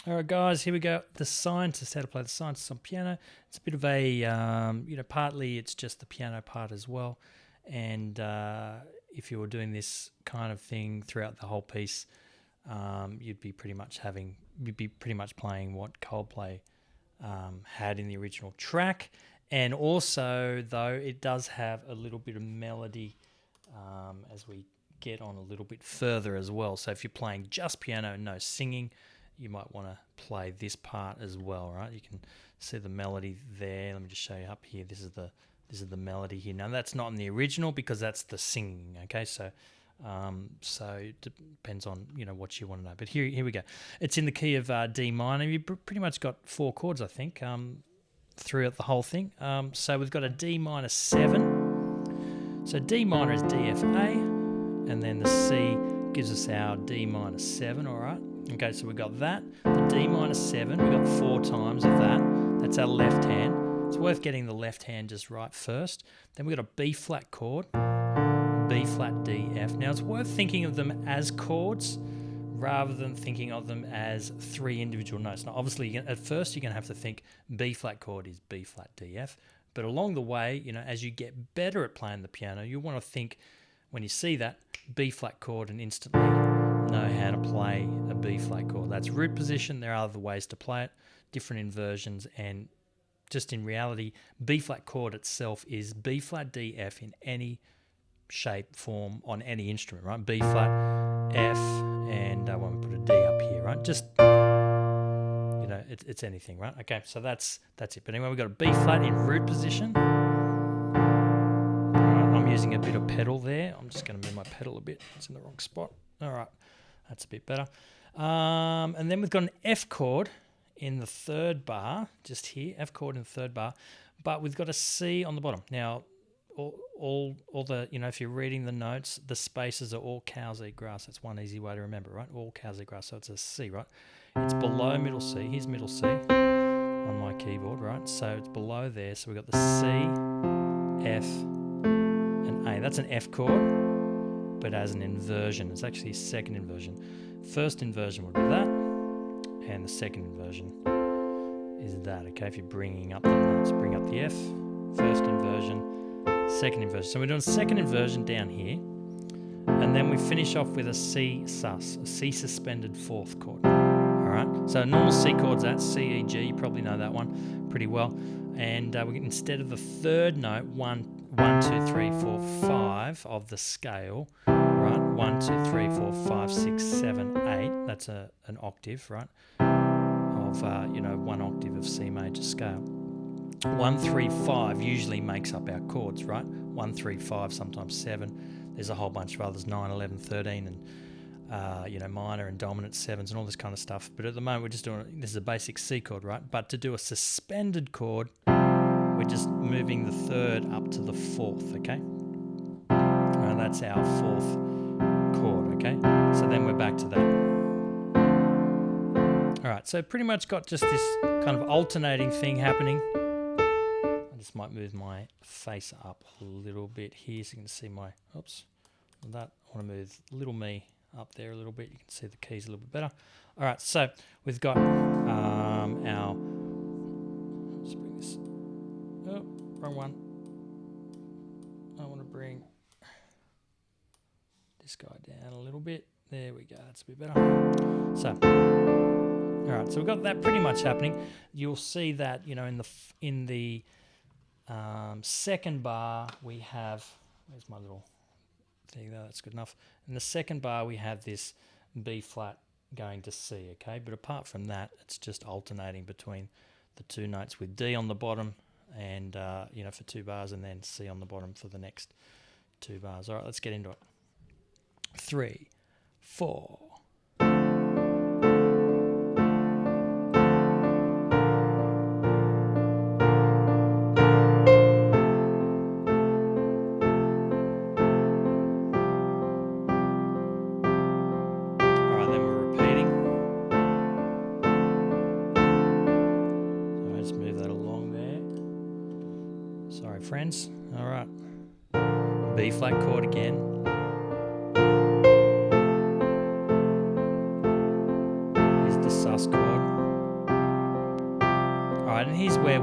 All right, guys, here we go. The Scientist, how to play The Scientist on piano. It's a bit of a, partly it's just the piano part as well. And if you were doing this kind of thing throughout the whole piece, you'd be pretty much playing what Coldplay had in the original track. And also, though, it does have a little bit of melody as we get on a little bit further as well. So if you're playing just piano and no singing, you might want to play this part as well, right? You can see the melody there. Let me just show you up here. This is the melody here. Now that's not in the original because that's the singing. Okay, so it depends on what you want to know. But here we go. It's in the key of D minor. You've pretty much got 4 chords, I think, throughout the whole thing. So we've got a D minor 7. So D minor is D F A, and then the C gives us our D minor 7. All right. Okay, so we got that, the D minor 7, we got 4 times of that. That's our left hand. It's worth getting the left hand just right first. Then we got a B flat chord, B flat D F. Now it's worth thinking of them as chords rather than thinking of them as 3 individual notes. Now obviously at first you're going to have to think B flat chord is B flat D F, but along the way, as you get better at playing the piano, you want to think when you see that B flat chord and instantly know how to play a B flat chord. That's root position. There are other ways to play it, different inversions, and just in reality, B flat chord itself is B flat D F in any shape, form, on any instrument, right? B flat, F, and when we put a D up here, right? Just it's anything, right? Okay, so that's it. But anyway, we've got a B flat in root position. All right, I'm using a bit of pedal there. I'm just going to move my pedal a bit. It's in the wrong spot. All right. That's a bit better. And then we've got an F chord in the 3rd bar, just here, F chord in the 3rd bar, but we've got a C on the bottom. Now, all the, if you're reading the notes, the spaces are all cows eat grass. That's one easy way to remember, right? All cows eat grass, so it's a C, right? It's below middle C. Here's middle C on my keyboard, right? So it's below there. So we've got the C, F, and A. That's an F chord, but as an inversion. It's actually a second inversion. First inversion would be that, and the second inversion is that, okay? If you're bringing up the notes, bring up the F, first inversion, second inversion. So we're doing a second inversion down here, and then we finish off with a C sus, a C suspended 4th chord. All right, so normal C chords, that's C, E, G, you probably know that one pretty well. And we get, instead of the 3rd note, 1, 2, 3, 4, 5 of the scale, right? 1, 2, 3, 4, 5, 6, 7, 8. That's an octave, right? Of 1 octave of C major scale. 1, 3, 5 usually makes up our chords, right? 1, 3, 5, sometimes 7. There's a whole bunch of others, 9, 11, 13, and minor and dominant 7s and all this kind of stuff. But at the moment, we're just doing, this is a basic C chord, right? But to do a suspended chord, we're just moving the 3rd up to the 4th, okay? That's our 4th chord, okay? So then we're back to that. All right, so pretty much got just this kind of alternating thing happening. I just might move my face up a little bit here so you can see my, I want to move little me up there a little bit. You can see the keys a little bit better. All right, so we've got our, let's bring this, wrong one. I want to bring this guy down a little bit. There we go, that's a bit better. So, all right, so we've got that pretty much happening. You'll see that, in the 2nd bar we have, where's my little, there you go, that's good enough. In the 2nd bar we have this B flat going to C, okay? But apart from that, it's just alternating between the 2 notes with D on the bottom and, for 2 bars, and then C on the bottom for the next 2 bars. All right, let's get into it. 3, 4. Friends, all right, B flat chord again, is the sus chord. All right, and here's where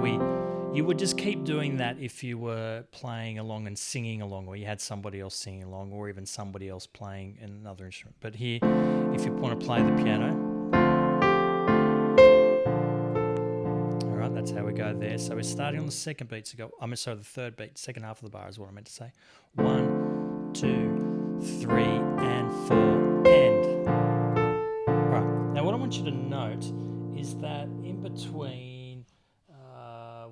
you would just keep doing that if you were playing along and singing along, or you had somebody else singing along, or even somebody else playing another instrument. But here, if you want to play the piano, all right, that's how we go there. So we're starting on the second beat. So the third beat, second half of the bar is what I meant to say. 1, 2, 3, and 4, and. All right. Now, what I want you to note is that in between.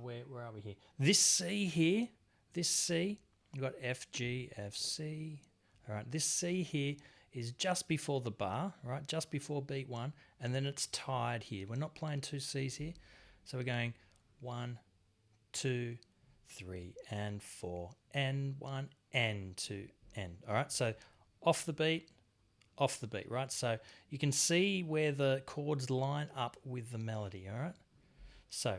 Where are we here? This C here, this C, you've got F, G, F, C. All right, this C here is just before the bar, right? Just before beat 1, and then it's tied here. We're not playing 2 C's here. So we're going 1, 2, 3, and 4, and 1, and 2, and. All right, so off the beat, right? So you can see where the chords line up with the melody, all right? So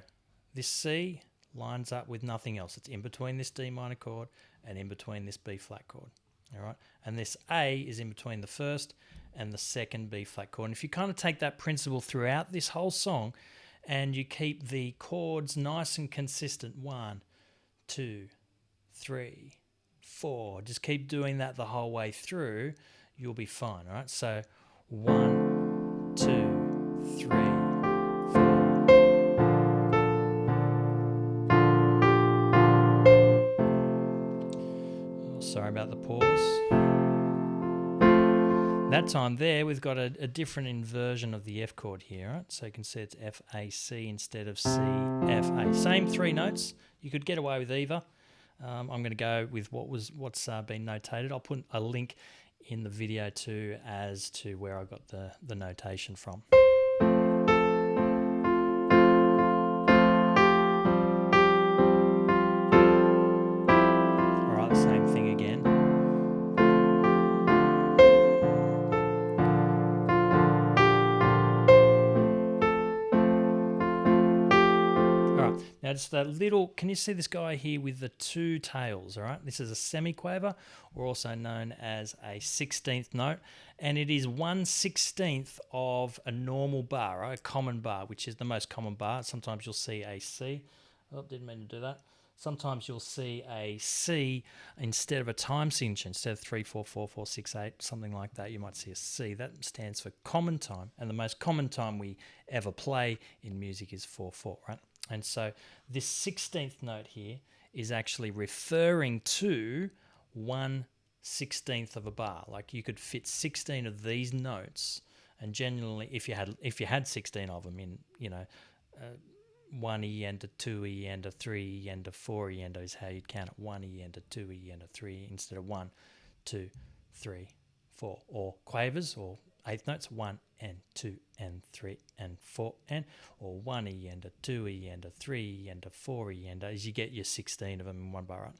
this C lines up with nothing else. It's in between this D minor chord and in between this B flat chord. All right. And this A is in between the first and the second B flat chord. And if you kind of take that principle throughout this whole song and you keep the chords nice and consistent, 1, 2, 3, 4, just keep doing that the whole way through, you'll be fine. All right. So 1, 2, 3, 4. Sorry about the pause. That time there, we've got a different inversion of the F chord here, right? So you can see it's F, A, C instead of C, F, A. Same 3 notes. You could get away with either. I'm going to go with what's been notated. I'll put a link in the video too as to where I got the notation from. Now, just that little, can you see this guy here with the 2 tails, all right? This is a semiquaver, or also known as a 16th note, and it is 1/16 of a normal bar, right? A common bar, which is the most common bar. Sometimes you'll see a C. Oh, didn't mean to do that. Sometimes you'll see a C instead of a time signature. Instead of 3, 4, 4, 4, 6, 8, something like that, you might see a C. That stands for common time, and the most common time we ever play in music is 4, 4, right? And so this 16th note here is actually referring to 1/16 of a bar. Like you could fit 16 of these notes, and generally, if you had 16 of them in, 1E and a 2E and a 3E and a 4E and is how you'd count it. 1E and a 2E and a 3E instead of 1, 2, 3, 4, or quavers or eighth notes, 1 and 2 and 3 and 4 and, or 1E and a 2E and a 3E and a 4E and as you get your 16 of them in one bar, right?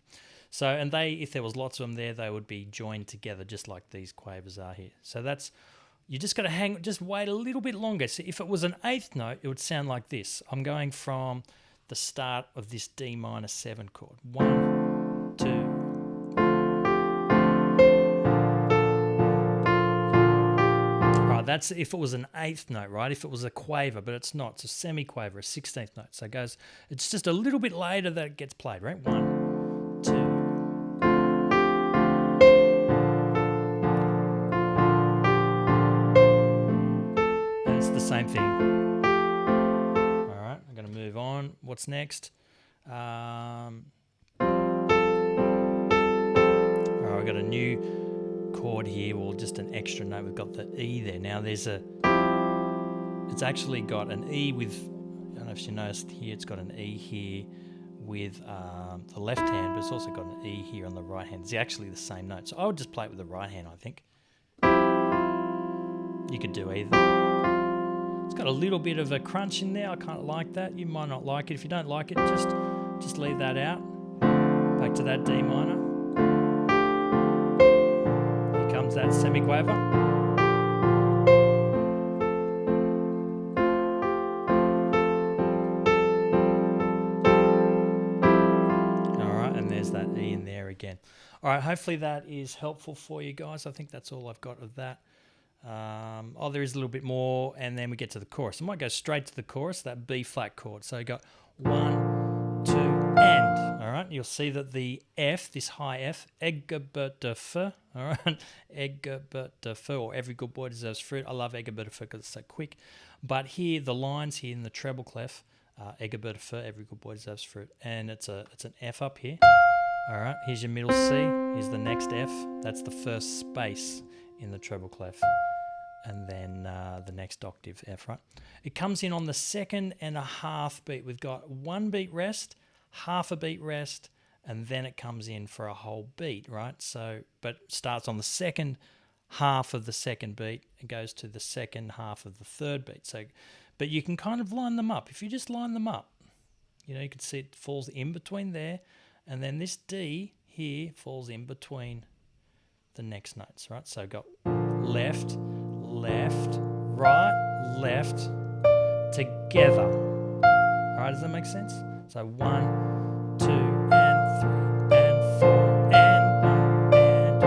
So, and if there was lots of them there, they would be joined together just like these quavers are here. So that's, you just got to just wait a little bit longer. So if it was an eighth note, it would sound like this. I'm going from the start of this D minor 7 chord. 1, 2. That's if it was an eighth note, right? If it was a quaver, but it's not. It's a semi-quaver, a 16th note. So it goes, it's just a little bit later that it gets played, right? 1, 2. And it's the same thing. All right, I'm going to move on. What's next? All right, I've got a new chord here, or just an extra note. We've got the E there. Now it's actually got an E with, I don't know if you noticed here, it's got an E here with the left hand, but it's also got an E here on the right hand. It's actually the same note. So I would just play it with the right hand, I think. You could do either. It's got a little bit of a crunch in there. I kind of like that. You might not like it. If you don't like it, just leave that out. Back to that D minor. Comes that semiquaver. All right, and there's that E in there again. All right, hopefully that is helpful for you guys. I think that's all I've got of that. Oh, there is a little bit more, and then we get to the chorus. I might go straight to the chorus, that B flat chord. So you got 1, 2, and. All right, you'll see that the F, this high F, Eggebertefe, all right, Eggebertefe, or every good boy deserves fruit. I love Eggebertefe because it's so quick. But here, the lines here in the treble clef, Eggebertefe, every good boy deserves fruit, and it's an F up here. All right, here's your middle C. Here's the next F. That's the first space in the treble clef. And then the next octave F, right? It comes in on the 2.5 beat. We've got 1 beat rest, half a beat rest, and then it comes in for a whole beat, right? So, but starts on the second half of the second beat and goes to the second half of the third beat. So, but you can kind of line them up. If you just line them up, you know, you can see it falls in between there, and then this D here falls in between the next notes, right? So got left, left, right, left, together. All right, does that make sense? So 1, 2, and 3, and 4, and 1, and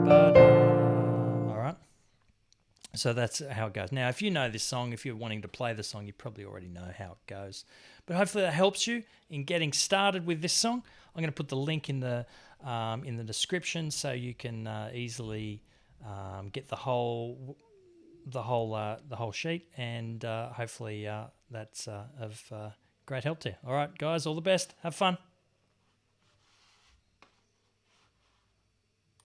ba-da. All right. So that's how it goes. Now, if you know this song, if you're wanting to play the song, you probably already know how it goes. But hopefully that helps you in getting started with this song. I'm going to put the link in the description so you can easily get the whole sheet, and hopefully that's of great help to you. All right, guys, all the best. Have fun.